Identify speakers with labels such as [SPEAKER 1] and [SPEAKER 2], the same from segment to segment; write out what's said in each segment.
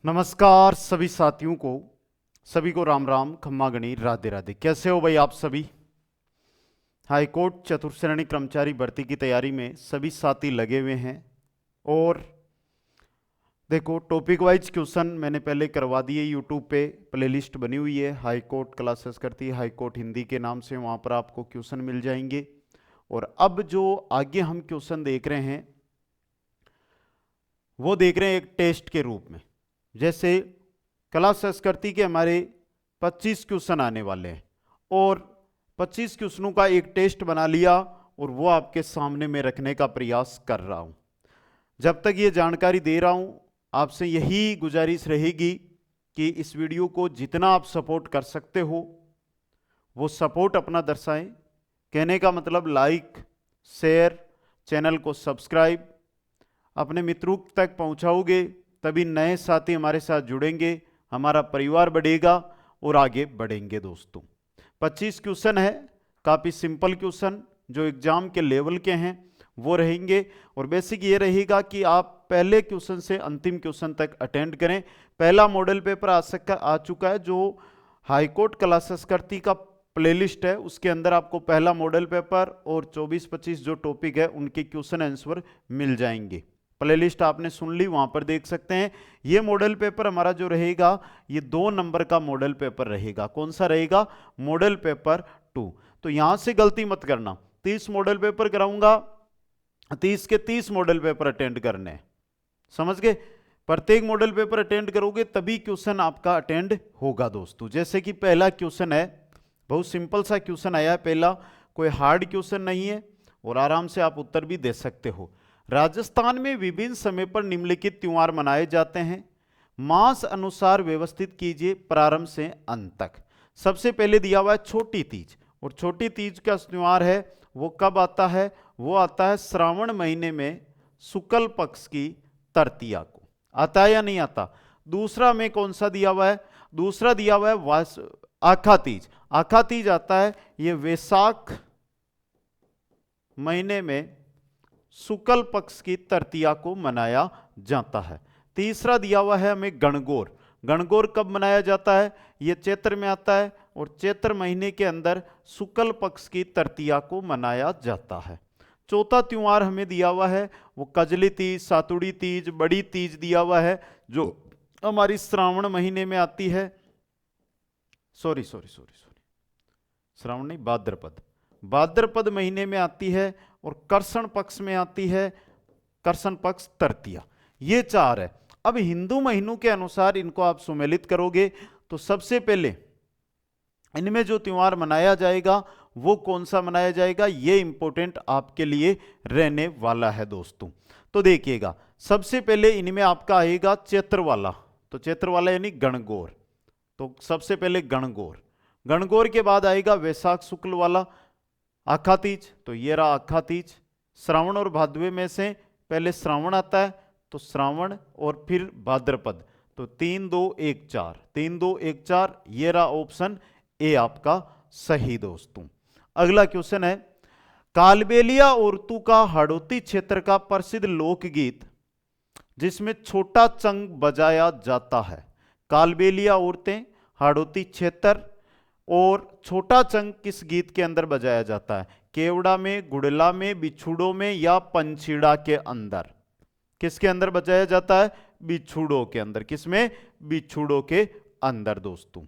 [SPEAKER 1] नमस्कार सभी साथियों को, सभी को राम राम, खम्मा गणी, राधे राधे। कैसे हो भाई आप सभी? हाईकोर्ट चतुर्थ श्रेणी कर्मचारी भर्ती की तैयारी में सभी साथी लगे हुए हैं। और देखो, टॉपिक वाइज क्वेश्चन मैंने पहले करवा दिए। यूट्यूब पे प्लेलिस्ट बनी हुई है, हाईकोर्ट क्लासेस करती है, हाईकोर्ट हिंदी के नाम से, वहाँ पर आपको क्वेश्चन मिल जाएंगे। और अब जो आगे हम क्वेश्चन देख रहे हैं वो देख रहे हैं एक टेस्ट के रूप में। जैसे क्लास संस्कृति के हमारे 25 क्वेश्चन आने वाले हैं और 25 क्वेश्चनों का एक टेस्ट बना लिया और वो आपके सामने में रखने का प्रयास कर रहा हूं। जब तक ये जानकारी दे रहा हूं, आपसे यही गुजारिश रहेगी कि इस वीडियो को जितना आप सपोर्ट कर सकते हो वो सपोर्ट अपना दर्शाएं। कहने का मतलब लाइक, शेयर, चैनल को सब्सक्राइब अपने मित्रों तक पहुंचाओगे तभी नए साथी हमारे साथ जुड़ेंगे, हमारा परिवार बढ़ेगा और आगे बढ़ेंगे। दोस्तों 25 क्वेश्चन है, काफ़ी सिंपल क्वेश्चन जो एग्जाम के लेवल के हैं वो रहेंगे। और बेसिक ये रहेगा कि आप पहले क्वेश्चन से अंतिम क्वेश्चन तक अटेंड करें। पहला मॉडल पेपर आ चुका है जो हाईकोर्ट क्लास संस्कृति का प्लेलिस्ट है, उसके अंदर आपको पहला मॉडल पेपर और 24-25 जो टॉपिक है उनके क्वेश्चन आंसर मिल जाएंगे। प्लेलिस्ट आपने सुन ली, वहां पर देख सकते हैं। ये मॉडल पेपर हमारा जो रहेगा ये 2 नंबर का मॉडल पेपर रहेगा। कौन सा रहेगा? Model paper 2। तो यहां से गलती मत करना, 30 मॉडल पेपर कराऊंगा, 30 के 30 मॉडल पेपर अटेंड करने हैं। समझ गए? प्रत्येक मॉडल पेपर अटेंड करोगे तभी क्वेश्चन आपका अटेंड होगा। दोस्तों जैसे कि पहला क्वेश्चन है, बहुत सिंपल सा क्वेश्चन आया है पहला, कोई हार्ड क्वेश्चन नहीं है और आराम से आप उत्तर भी दे सकते हो। राजस्थान में विभिन्न समय पर निम्नलिखित त्योहार मनाए जाते हैं, मास अनुसार व्यवस्थित कीजिए प्रारंभ से अंत तक। सबसे पहले दिया हुआ है छोटी तीज, और छोटी तीज का त्योहार है वो कब आता है? वो आता है श्रावण महीने में शुक्ल पक्ष की तृतीया को। आता है या नहीं आता? दूसरा में कौन सा दिया हुआ है? दूसरा दिया हुआ है आखा तीज। आखा तीज आता है ये वैशाख महीने में शुक्ल पक्ष की तृतीया को मनाया जाता है। तीसरा दिया हुआ है हमें गणगौर। गणगौर कब मनाया जाता है? ये चैत्र में आता है और चैत्र महीने के अंदर शुक्ल पक्ष की तृतीया को मनाया जाता है। चौथा त्योहार हमें दिया हुआ है वो कजली तीज, सातुड़ी तीज, बड़ी तीज दिया हुआ है जो हमारी श्रावण महीने में आती है। सॉरी श्रावण नहीं, भाद्रपद महीने में आती है और कर्षण पक्ष में आती है, कर्षण पक्ष तृतीया। ये 4 है। अब हिंदू महीनों के अनुसार इनको आप सुमेलित करोगे तो सबसे पहले इनमें जो त्योहार मनाया जाएगा वो कौन सा मनाया जाएगा, ये इंपॉर्टेंट आपके लिए रहने वाला है। दोस्तों तो देखिएगा, सबसे पहले इनमें आपका आएगा चैत्र वाला, तो चैत्र वाला यानी गणगौर। तो सबसे पहले गणगौर, गणगौर के बाद आएगा वैशाख शुक्ल वाला आखा तीज, तो ये रहा आखा तीज। श्रावण और भादवे में से पहले श्रावण आता है तो श्रावण और फिर भाद्रपद, तो 3 2 1 4, 3 2 1 4, ये रहा ऑप्शन ए आपका सही। दोस्तों अगला क्वेश्चन है, कालबेलिया औरतों का हाड़ौती क्षेत्र का प्रसिद्ध लोकगीत जिसमें छोटा चंग बजाया जाता है। कालबेलिया औरतें, हाड़ौती क्षेत्र और छोटा चंग किस गीत के अंदर बजाया जाता है? केवड़ा में, गुड़ला में, बिछुड़ों में या पंछीड़ा के अंदर? किसके अंदर बजाया जाता है? बिछुड़ों के अंदर। किसमें? बिछुड़ों के अंदर। दोस्तों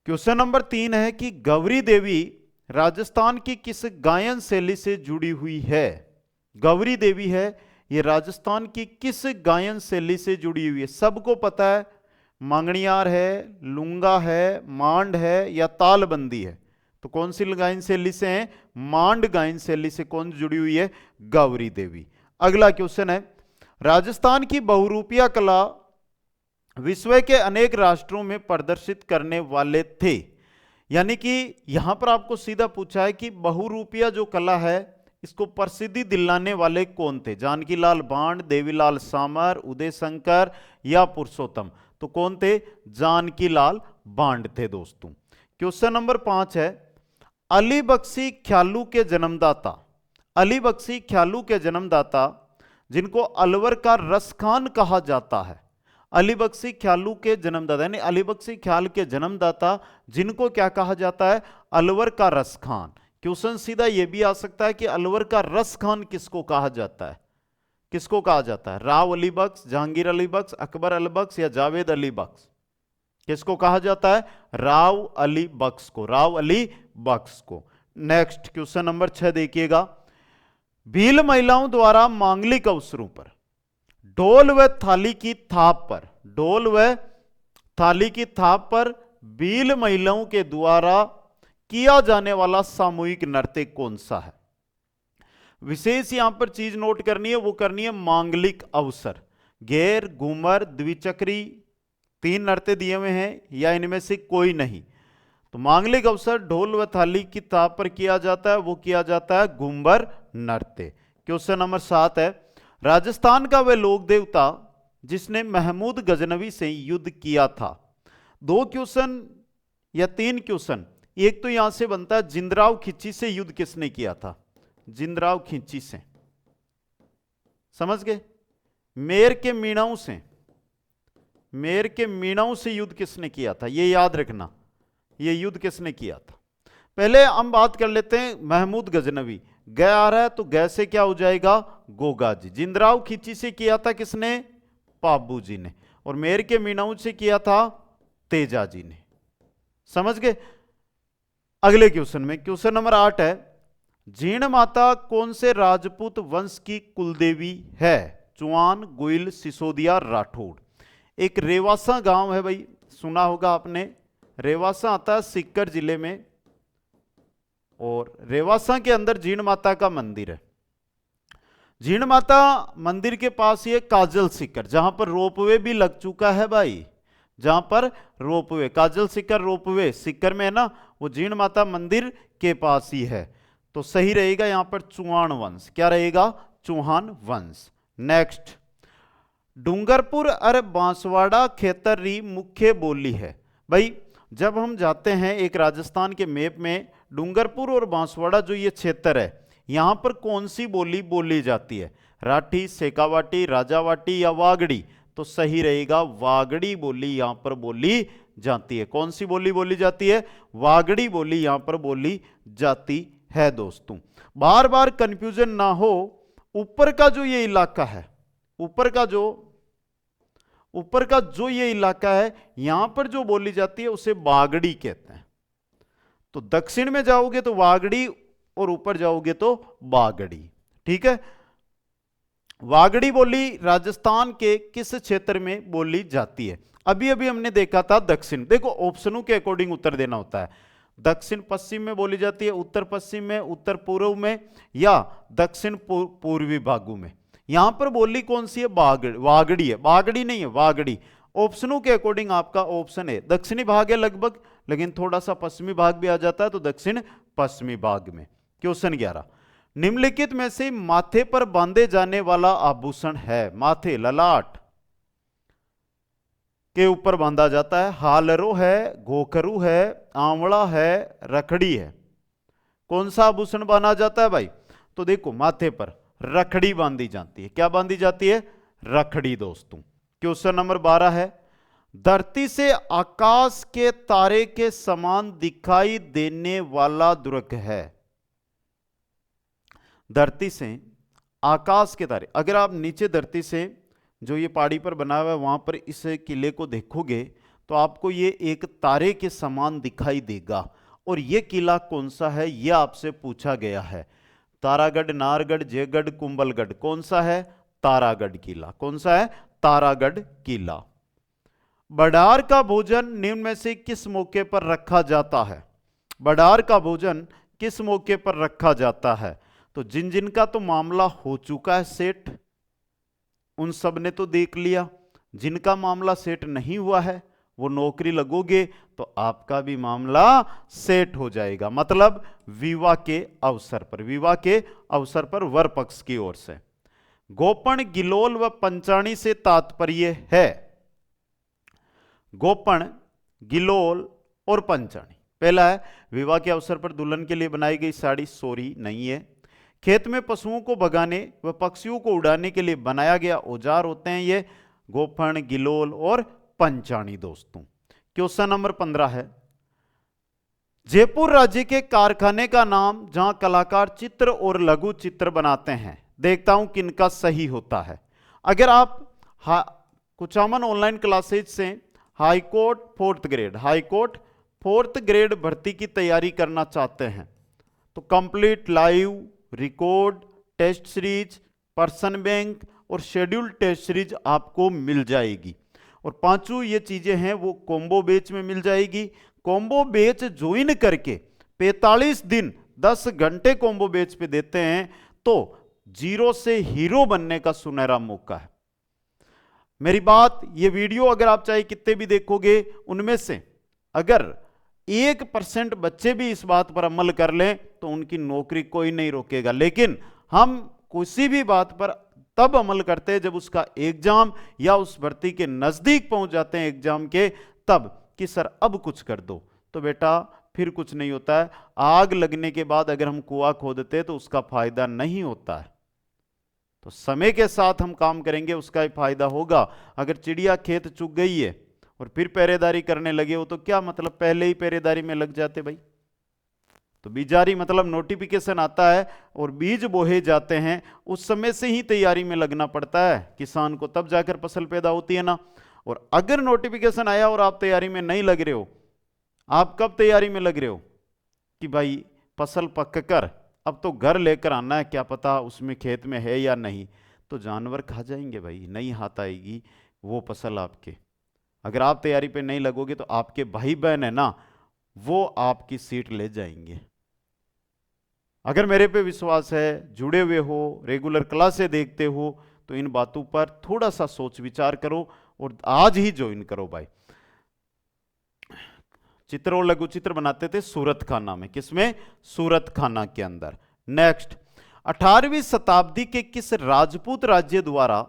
[SPEAKER 1] क्वेश्चन नंबर 3 है कि गौरी देवी राजस्थान की किस गायन शैली से जुड़ी हुई है? गौरी देवी है ये राजस्थान की किस गायन शैली से जुड़ी हुई है? सबको पता है, मांगणियार है, लुंगा है, मांड है या तालबंदी है। तो कौन सी गायन शैली से है? मांड गायन शैली से कौन जुड़ी हुई है? गौरी देवी। अगला क्वेश्चन है, राजस्थान की बहुरूपिया कला विश्व के अनेक राष्ट्रों में प्रदर्शित करने वाले थे। यानी कि यहां पर आपको सीधा पूछा है कि बहुरूपिया जो कला है इसको प्रसिद्धि दिलाने वाले कौन थे? जानकीलाल बांड, देवीलाल सामर, उदय शंकर या पुरुषोत्तम? तो कौन थे? जानकीलाल बांड थे। दोस्तों क्वेश्चन नंबर 5 है, अली बख्शी ख्यालू के जन्मदाता, अली बख्शी ख्यालू के जन्मदाता जिनको अलवर का रसखान कहा जाता है, अली बख्शी ख्यालू के जन्मदाता, यानी अली बख्शी ख्याल के जन्मदाता, जिनको क्या कहा जाता है? अलवर का रस खान। क्वेश्चन सीधा यह भी आ सकता है कि अलवर का रस खान किसको कहा जाता है? किसको कहा जाता है? राव अली बख्श, जहांगीर अली बख्श, अकबर अली बख्श या जावेद अली बख्श? किसको कहा जाता है? राव अली बख्श को, राव अली बख्श को। नेक्स्ट क्वेश्चन नंबर 6 देखिएगा। भील महिलाओं द्वारा मांगलिक अवसरों पर ढोल व थाली की थाप पर, ढोल व थाली की थाप पर भील महिलाओं के द्वारा किया जाने वाला सामूहिक नृत्य कौन सा है? विशेष यहां पर चीज नोट करनी है, वो करनी है मांगलिक अवसर। घेर, घूमर, द्विचक्री, 3 नृत्य दिए हुए हैं, या इनमें से कोई नहीं? तो मांगलिक अवसर ढोल व थाली की थाप पर किया जाता है, वो किया जाता है घूमर नृत्य। क्वेश्चन नंबर 7 है। राजस्थान का वह लोक देवता जिसने महमूद गजनवी से युद्ध किया था। 2 क्वेश्चन या 3 क्वेश्चन। एक तो यहां से बनता है जिंदराव खिच्ची से युद्ध किसने किया था? जिंदराव खिच्ची से, समझ गए? मेर के मीणाओं से, मेर के मीणाओं से युद्ध किसने किया था? ये याद रखना, ये युद्ध किसने किया था। पहले हम बात कर लेते हैं महमूद गजनवी। ग आ रहा है तो ग से क्या हो जाएगा? गोगा जी। जिंदराव खिच्ची से किया था किसने? पाबू जी ने। और मेर के मीणाओं से किया था तेजा जी ने। समझ गए? अगले क्वेश्चन में, क्वेश्चन नंबर 8 है। जीण माता कौन से राजपूत वंश की कुलदेवी है? चौहान, गोइल, सिसोदिया, राठौड़। एक रेवासा गांव है भाई, सुना होगा आपने। रेवासा आता है सीकर जिले में, और रेवासा के अंदर जीण माता का मंदिर है। जीण माता मंदिर के पास ये काजल सीकर, जहां पर रोपवे भी लग चुका है भाई, जहां पर रोपवे, काजल सीकर रोपवे सीकर में है ना, वो जीण माता मंदिर के पास ही है। तो सही रहेगा यहां पर चौहान वंश। क्या रहेगा? चौहान वंश। नेक्स्ट, डूंगरपुर और बांसवाड़ा खेतरी मुख्य बोली है। भाई जब हम जाते हैं एक राजस्थान के मैप में, डूंगरपुर और बांसवाड़ा जो ये क्षेत्र है, यहां पर कौन सी बोली बोली जाती है? राठी, सेकावाटी, राजावाटी या वागड़ी? तो सही रहेगा वागड़ी बोली यहां पर बोली जाती है। कौन सी बोली बोली जाती है? वागड़ी बोली यहां पर बोली जाती है दोस्तों। बार बार कंफ्यूजन ना हो, ऊपर का जो ये इलाका है, ऊपर का जो ये इलाका है, यहां पर जो बोली जाती है उसे बागड़ी कहते हैं। तो दक्षिण में जाओगे तो वागड़ी, और ऊपर जाओगे तो बागड़ी। ठीक है? वागड़ी बोली राजस्थान के किस क्षेत्र में बोली जाती है? अभी अभी हमने देखा था दक्षिण। देखो ऑप्शनों के अकॉर्डिंग उत्तर देना होता है। दक्षिण पश्चिम में बोली जाती है, उत्तर पश्चिम में, उत्तर पूर्व में, या दक्षिण पूर्वी भागों में। यहां पर बोली कौन सी है? वागड़ी है। बागड़ी नहीं है, वागड़ी। ऑप्शनों के अकॉर्डिंग आपका ऑप्शन है दक्षिणी भाग है लगभग, लेकिन थोड़ा सा पश्चिमी भाग भी आ जाता है, तो दक्षिण पश्चिमी भाग में। क्वेश्चन 11, निम्नलिखित में से माथे पर बांधे जाने वाला आभूषण है? माथे, ललाट के ऊपर बांधा जाता है। हालरो है, घोखरू है, आंवला है, रखड़ी है। कौन सा आभूषण बांधा जाता है भाई? तो देखो माथे पर रखड़ी बांधी जाती है। क्या बांधी जाती है? रखड़ी दोस्तों। क्वेश्चन नंबर 12 है। धरती से आकाश के तारे के समान दिखाई देने वाला दुर्ग है। धरती से आकाश के तारे, अगर आप नीचे धरती से जो ये पहाड़ी पर बना हुआ है वहां पर इस किले को देखोगे तो आपको ये एक तारे के समान दिखाई देगा। और ये किला कौन सा है, ये आपसे पूछा गया है। तारागढ़, नाहरगढ़, जयगढ़, कुंभलगढ़, कौन सा है? तारागढ़ किला। कौन सा है? तारागढ़ किला। बड़ार का भोजन निम्न में से किस मौके पर रखा जाता है? बड़ार का भोजन किस मौके पर रखा जाता है? तो जिन जिन का तो मामला हो चुका है सेट, उन सब ने तो देख लिया। जिनका मामला सेट नहीं हुआ है वो नौकरी लगोगे तो आपका भी मामला सेट हो जाएगा। मतलब विवाह के अवसर पर, विवाह के अवसर पर वर पक्ष की ओर से। गोपन, गिलोल व पंचाणी से तात्पर्य है। गोपन, गिलोल और पंचाणी। पहला है विवाह के अवसर पर दुल्हन के लिए बनाई गई साड़ी, सोरी नहीं है। खेत में पशुओं को भगाने व पक्षियों को उड़ाने के लिए बनाया गया औजार होते हैं ये गोफण, गिलोल और पंचाणी दोस्तों। क्वेश्चन नंबर 15 है, जयपुर राज्य के कारखाने का नाम जहां कलाकार चित्र और लघु चित्र बनाते हैं, देखता हूं किनका सही होता है। अगर आप कुचामन ऑनलाइन क्लासेज से हाईकोर्ट फोर्थ ग्रेड भर्ती की तैयारी करना चाहते हैं तो complete live, record, test series, person bank और शेड्यूल टेस्ट सीरीज आपको मिल जाएगी। और पांचों ये चीजें हैं वो कॉम्बो बैच में मिल जाएगी। कॉम्बो बैच ज्वाइन करके 45 दिन 10 घंटे कॉम्बो बैच पे देते हैं तो जीरो से हीरो बनने का सुनहरा मौका है। मेरी बात, ये वीडियो अगर आप चाहे कितने भी देखोगे, उनमें से अगर 1% बच्चे भी इस बात पर अमल कर लें तो उनकी नौकरी कोई नहीं रोकेगा। लेकिन हम किसी भी बात पर तब अमल करते हैं जब उसका एग्जाम या उस भर्ती के नजदीक पहुंच जाते हैं एग्जाम के, तब कि सर अब कुछ कर दो, तो बेटा फिर कुछ नहीं होता है। आग लगने के बाद अगर हम कुआं खोदते हैं तो उसका फायदा नहीं होता है। तो समय के साथ हम काम करेंगे उसका ही फायदा होगा। अगर चिड़िया खेत चुग गई है और फिर पहरेदारी करने लगे हो तो क्या मतलब, पहले ही पहरेदारी में लग जाते भाई। तो बीजारी मतलब नोटिफिकेशन आता है और बीज बोए जाते हैं, उस समय से ही तैयारी में लगना पड़ता है किसान को, तब जाकर फसल पैदा होती है ना। और अगर नोटिफिकेशन आया और आप तैयारी में नहीं लग रहे हो, आप कब तैयारी में लग रहे हो कि भाई फसल पक कर अब तो घर लेकर आना है, क्या पता उसमें खेत में है या नहीं, तो जानवर खा जाएंगे भाई, नहीं हाथ आएगी वो फसल आपके। अगर आप तैयारी पे नहीं लगोगे तो आपके भाई बहन है ना, वो आपकी सीट ले जाएंगे। अगर मेरे पे विश्वास है, जुड़े हुए हो, रेगुलर क्लासें देखते हो, तो इन बातों पर थोड़ा सा सोच विचार करो और आज ही ज्वाइन करो भाई। चित्र और लघु चित्र बनाते थे सूरत खाना में, किसमें? सूरत खाना के अंदर। नेक्स्ट, 18वीं शताब्दी के किस राजपूत राज्य द्वारा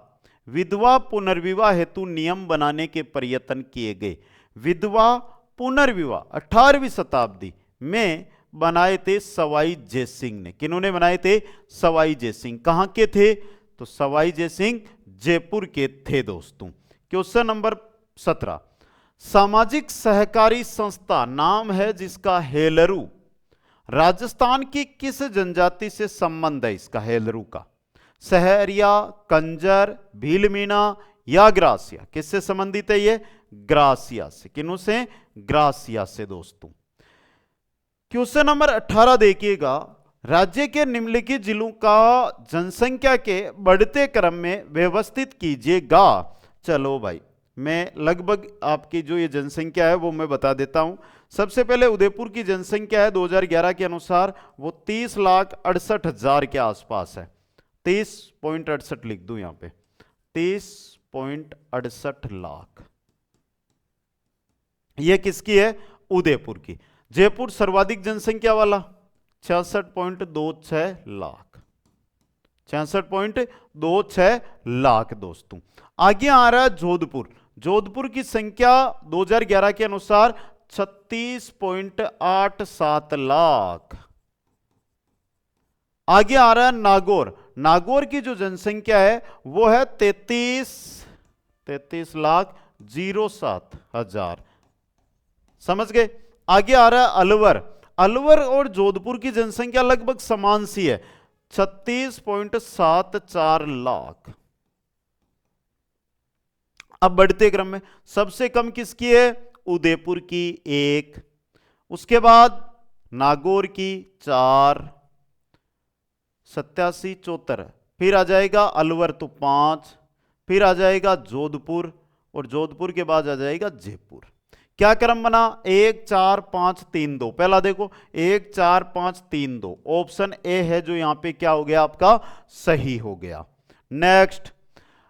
[SPEAKER 1] विधवा पुनर्विवाह हेतु नियम बनाने के प्रयत्न किए गए? विधवा पुनर्विवाह 18वीं शताब्दी में बनाए थे सवाई जयसिंह ने। किन्होंने बनाए थे? सवाई जयसिंह। कहां के थे? तो सवाई जयसिंह जयपुर के थे दोस्तों। क्वेश्चन नंबर 17, सामाजिक सहकारी संस्था नाम है जिसका हेलरू राजस्थान की किस जनजाति से संबंध है? इसका हेलरू का सहरिया, कंजर, भीलमीना या ग्रासिया, किससे संबंधित है ये? ग्रासिया से। किन्हों से? ग्रासिया से दोस्तों। क्वेश्चन नंबर 18 देखिएगा, राज्य के निम्नलिखित जिलों का जनसंख्या के बढ़ते क्रम में व्यवस्थित कीजिएगा। चलो भाई, मैं लगभग आपकी जो ये जनसंख्या है वो मैं बता देता हूं। सबसे पहले उदयपुर की जनसंख्या है 2011 के अनुसार वो 30,68,000 के आसपास है। 30.68 लिख दूं यहां पे, 30.68 लाख। ये किसकी है? उदयपुर की। जयपुर सर्वाधिक जनसंख्या वाला 66.26 लाख, 66.26 लाख दोस्तों। आगे आ रहा है जोधपुर। जोधपुर की संख्या 2011 के अनुसार 36.87 लाख। आगे आ रहा है नागौर। नागौर की जो जनसंख्या है वो है 33,07,000। समझ गए? आगे आ रहा है अलवर। अलवर और जोधपुर की जनसंख्या लगभग समान सी है, 36.74 लाख। अब बढ़ते क्रम में सबसे कम किसकी है? उदयपुर की 1, उसके बाद नागौर की 4, 87, 74, फिर आ जाएगा अलवर तो 5, फिर आ जाएगा जोधपुर और जोधपुर के बाद आ जाएगा जयपुर। क्या क्रम बना? 1 4 5 3 2। पहला देखो 1 4 5 3 2, ऑप्शन ए है जो यहां पे क्या हो गया आपका? सही हो गया। नेक्स्ट,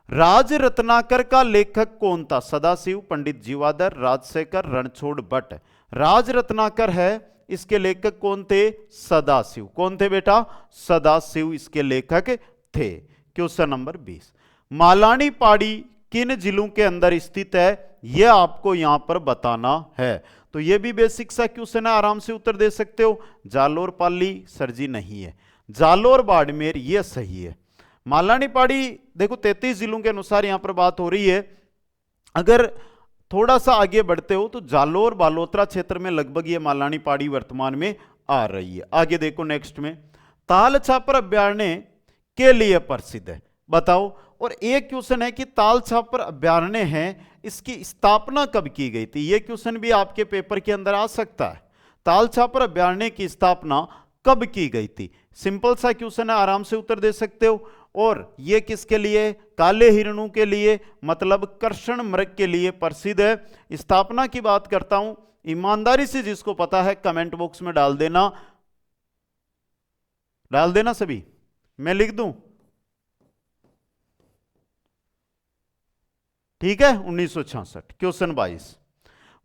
[SPEAKER 1] राज रत्नाकर का लेखक कौन था? सदाशिव, पंडित जीवाधर, राजशेखर, रणछोड़ भट्ट। राज रत्नाकर है, इसके लेखक कौन थे? सदाशिव। कौन थे बेटा? सदाशिव इसके लेखक थे। क्वेश्चन नंबर 20, मालानी पहाड़ी किन जिलों के अंदर स्थित है? यह आपको यहां पर बताना है। तो यह भी बेसिक सा क्वेश्चन है, आराम से उत्तर दे सकते हो। जालोर पाली सर जी नहीं है, जालोर बाड़मेर यह सही है। मालानी पहाड़ी देखो 33 जिलों के अनुसार यहां पर बात हो रही है। अगर थोड़ा सा आगे बढ़ते हो तो जालोर बालोतरा क्षेत्र में लगभग ये मालानी पहाड़ी वर्तमान में आ रही है। आगे देखो नेक्स्ट में, ताल छापर अभ्यारण्य के लिए प्रसिद्ध है, बताओ। और एक क्वेश्चन है कि ताल छापर अभ्यारण्य है, इसकी स्थापना कब की गई थी, यह क्वेश्चन भी आपके पेपर के अंदर आ सकता है। ताल छापर अभ्यारण्य की स्थापना कब की गई थी, सिंपल सा क्वेश्चन है, आराम से उत्तर दे सकते हो। और यह किसके लिए, काले हिरणों के लिए, मतलब कर्षण मृग के लिए प्रसिद्ध है। स्थापना की बात करता हूं, ईमानदारी से जिसको पता है कमेंट बॉक्स में डाल देना सभी, मैं लिख दूं, ठीक है। 1966। क्वेश्चन 22,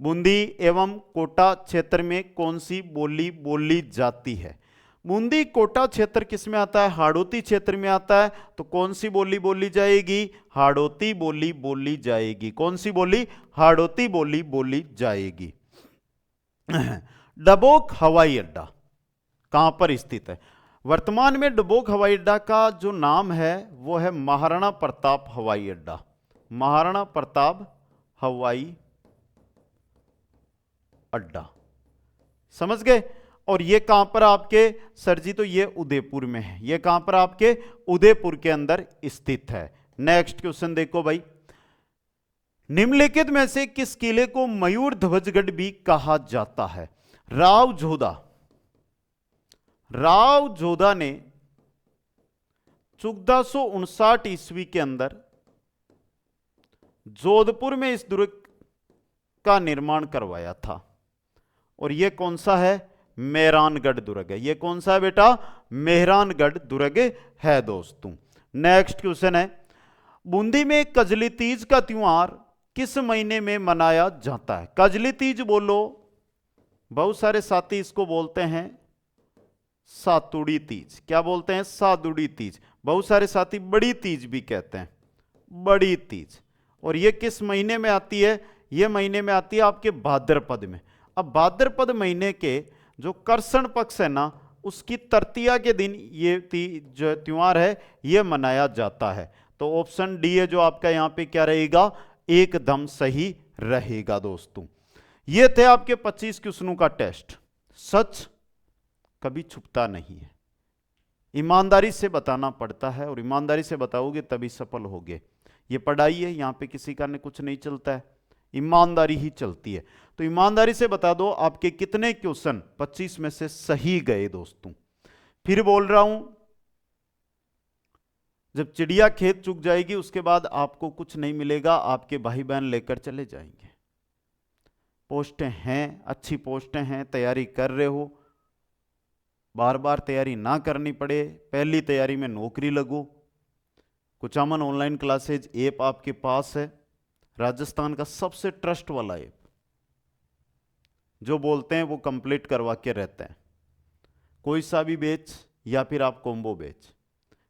[SPEAKER 1] बूंदी एवं कोटा क्षेत्र में कौन सी बोली बोली जाती है। बूंदी कोटा क्षेत्र किस में आता है, हाड़ौती क्षेत्र में आता है। तो कौन सी बोली बोली जाएगी, हाड़ौती बोली बोली जाएगी। कौन सी बोली, हाड़ौती बोली बोली जाएगी। डबोक हवाई अड्डा कहां पर स्थित है, वर्तमान में डबोक हवाई अड्डा का जो नाम है वो है महाराणा प्रताप हवाई अड्डा, महाराणा प्रताप हवाई अड्डा, समझ गए। और ये कहां पर आपके सर जी, तो ये उदयपुर में है, ये कहां पर आपके उदयपुर के अंदर स्थित है। नेक्स्ट क्वेश्चन देखो भाई, निम्नलिखित में से किस किले को मयूर ध्वजगढ़ भी कहा जाता है। राव जोधा ने 1459 ईस्वी के अंदर जोधपुर में इस दुर्ग का निर्माण करवाया था। और यह कौन सा है, मेहरानगढ़ दुर्ग है। यह कौन सा है बेटा, मेहरानगढ़ दुर्ग है दोस्तों। नेक्स्ट क्वेश्चन है, बूंदी में कजली तीज का त्योहार किस महीने में मनाया जाता है। कजली तीज बोलो, बहुत सारे साथी इसको बोलते हैं सातुड़ी तीज। क्या बोलते हैं, सातुड़ी तीज। बहुत सारे साथी बड़ी तीज भी कहते हैं, बड़ी तीज। और यह किस महीने में आती है, यह महीने में आती है आपके भाद्रपद में। अब भाद्रपद महीने के जो कर्षण पक्ष है ना, उसकी तृतीया के दिन ये जो त्योहार है यह मनाया जाता है। तो ऑप्शन डी है जो आपका यहां पे क्या रहेगा, एकदम सही रहेगा दोस्तों। ये थे आपके 25 क्वेश्चनों का टेस्ट। सच कभी छुपता नहीं है, ईमानदारी से बताना पड़ता है, और ईमानदारी से बताओगे तभी सफल होगे। ये पढ़ाई है, यहां पे किसी का ने कुछ नहीं चलता है, ईमानदारी ही चलती है। तो ईमानदारी से बता दो आपके कितने क्वेश्चन 25 में से सही गए दोस्तों। फिर बोल रहा हूं, जब चिड़िया खेत चुग जाएगी उसके बाद आपको कुछ नहीं मिलेगा, आपके भाई बहन लेकर चले जाएंगे। पोस्टें हैं, अच्छी पोस्टें हैं, तैयारी कर रहे हो, बार बार तैयारी ना करनी पड़े, पहली तैयारी में नौकरी लगो। कुचामन ऑनलाइन क्लासेज ऐप आपके पास है, राजस्थान का सबसे ट्रस्ट वाला ऐप, जो बोलते हैं वो कंप्लीट करवा के रहते हैं। कोई सा भी बैच या फिर आप कॉम्बो बैच,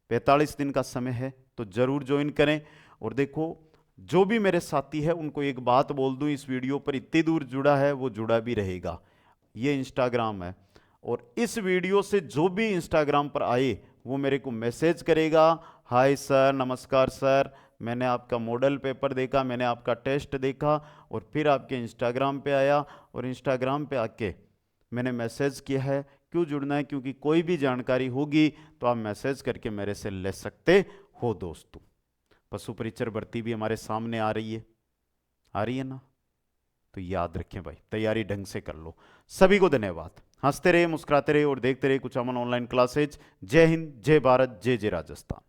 [SPEAKER 1] 45 दिन का समय है, तो जरूर ज्वाइन करें। और देखो, जो भी मेरे साथी है उनको एक बात बोल दूं, इस वीडियो पर इतनी दूर जुड़ा है वो जुड़ा भी रहेगा। ये इंस्टाग्राम है, और इस वीडियो से जो भी इंस्टाग्राम पर आए वो मेरे को मैसेज करेगा, हाय सर, नमस्कार सर, मैंने आपका मॉडल पेपर देखा, मैंने आपका टेस्ट देखा, और फिर आपके इंस्टाग्राम पे आया, और इंस्टाग्राम पे आके मैंने मैसेज किया है। क्यों जुड़ना है, क्योंकि कोई भी जानकारी होगी तो आप मैसेज करके मेरे से ले सकते हो दोस्तों। पशु परिचर भर्ती भी हमारे सामने आ रही है ना, तो याद रखें भाई, तैयारी ढंग से कर लो। सभी को धन्यवाद, हंसते रहे, मुस्कुराते रहे और देखते रहे कुचामन ऑनलाइन क्लासेज। जय हिंद, जय भारत, जय जय राजस्थान।